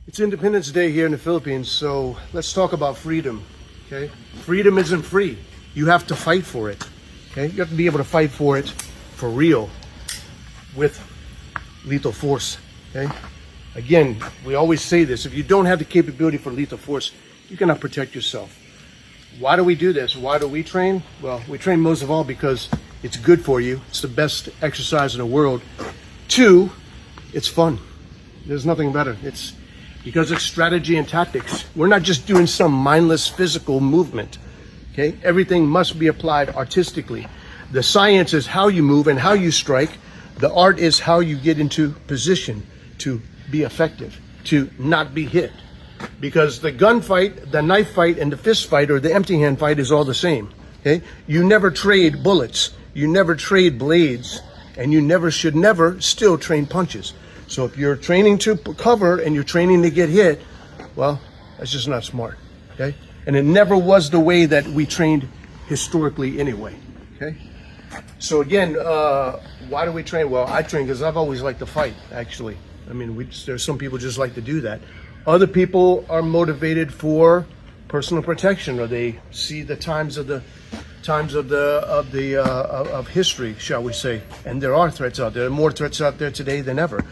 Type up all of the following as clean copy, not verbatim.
It's Independence Day here in the Philippines, so let's talk about freedom, okay? Freedom isn't free. You have to fight for it, okay? You have to be able to fight for it for real with lethal force, okay? Again, we always say this, if you don't have the capability for lethal force, you cannot protect yourself. Why do we do this? Why do we train? Well, we train most of all because it's good for you. It's the best exercise in the world. 2, it's fun. There's nothing better. It's because it's strategy and tactics. We're not just doing some mindless physical movement, okay? Everything must be applied artistically. The science is how you move and how you strike. The art is how you get into position to be effective, to not be hit. Because the gunfight, the knife fight, and the fist fight or the empty hand fight is all the same, okay? You never trade bullets, you never trade blades, and you should never still train punches. So if you're training to cover and you're training to get hit, well, that's just not smart, okay? And it never was the way that we trained historically anyway, okay? So again, why do we train? Well, I train because I've always liked to fight, actually. I mean, there's some people just like to do that. Other people are motivated for personal protection, or they see the times of history, shall we say? And there are threats out there. There are more threats out there today than ever.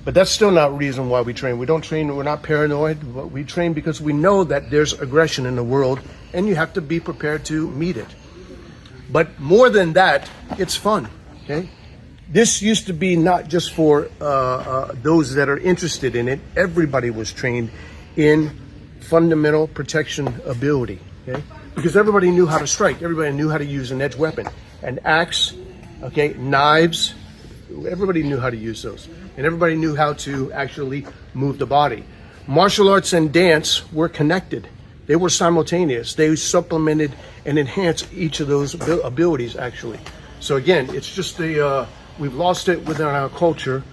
But that's still not reason why we train. We don't train, we're not paranoid, but we train because we know that there's aggression in the world and you have to be prepared to meet it. But more than that, it's fun, okay? This used to be not just for those that are interested in it. Everybody was trained in fundamental protection ability, okay? Because everybody knew how to strike. Everybody knew how to use an edged weapon. An axe, okay, knives, everybody knew how to use those. And everybody knew how to actually move the body. Martial arts and dance were connected. They were simultaneous. They supplemented and enhanced each of those abilities, actually. So again, it's just we've lost it within our culture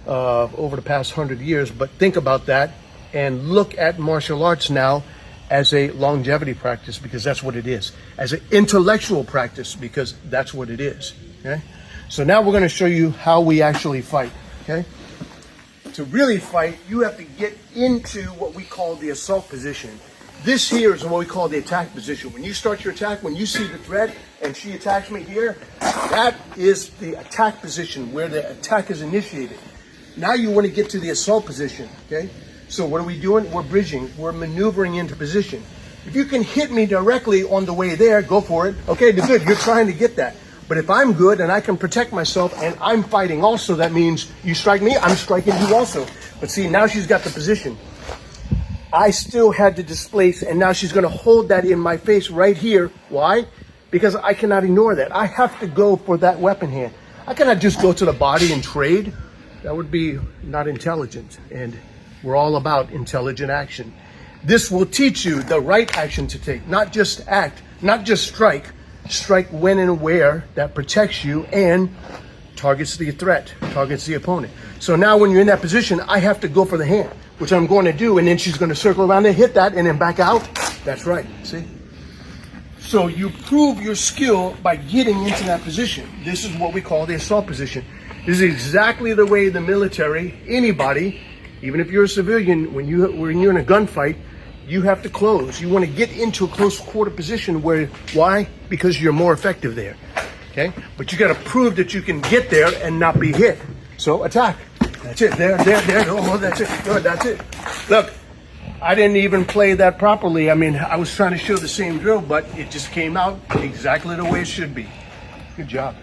over the past 100 years, but think about that and look at martial arts now as a longevity practice, because that's what it is. As an intellectual practice, because that's what it is, okay? So now we're gonna show you how we actually fight, okay? To really fight, you have to get into what we call the assault position. This here is what we call the attack position. When you start your attack, when you see the threat and she attacks me here, that is the attack position where the attack is initiated. Now you want to get to the assault position, okay? So what are we doing? We're bridging, we're maneuvering into position. If you can hit me directly on the way there, go for it. Okay, good, you're trying to get that. But if I'm good and I can protect myself and I'm fighting also, that means you strike me, I'm striking you also. But see, now she's got the position. I still had to displace, and now she's going to hold that in my face right here. Why? Because I cannot ignore that. I have to go for that weapon hand. I cannot just go to the body and trade. That would be not intelligent, and we're all about intelligent action. This will teach you the right action to take, not just act, not just strike. Strike when and where that protects you and targets the threat, targets the opponent. So now when you're in that position, I have to go for the hand, which I'm going to do, and then she's going to circle around and hit that and then back out. That's right, see? So you prove your skill by getting into that position. This is what we call the assault position. This is exactly the way the military, anybody, even if you're a civilian, when you're in a gunfight, you have to close. You want to get into a close quarter position where, why? Because you're more effective there, okay? But you got to prove that you can get there and not be hit. So attack. That's it, there. Oh, that's it, good, that's it. Look, I didn't even play that properly. I mean, I was trying to show the same drill, but it just came out exactly the way it should be. Good job.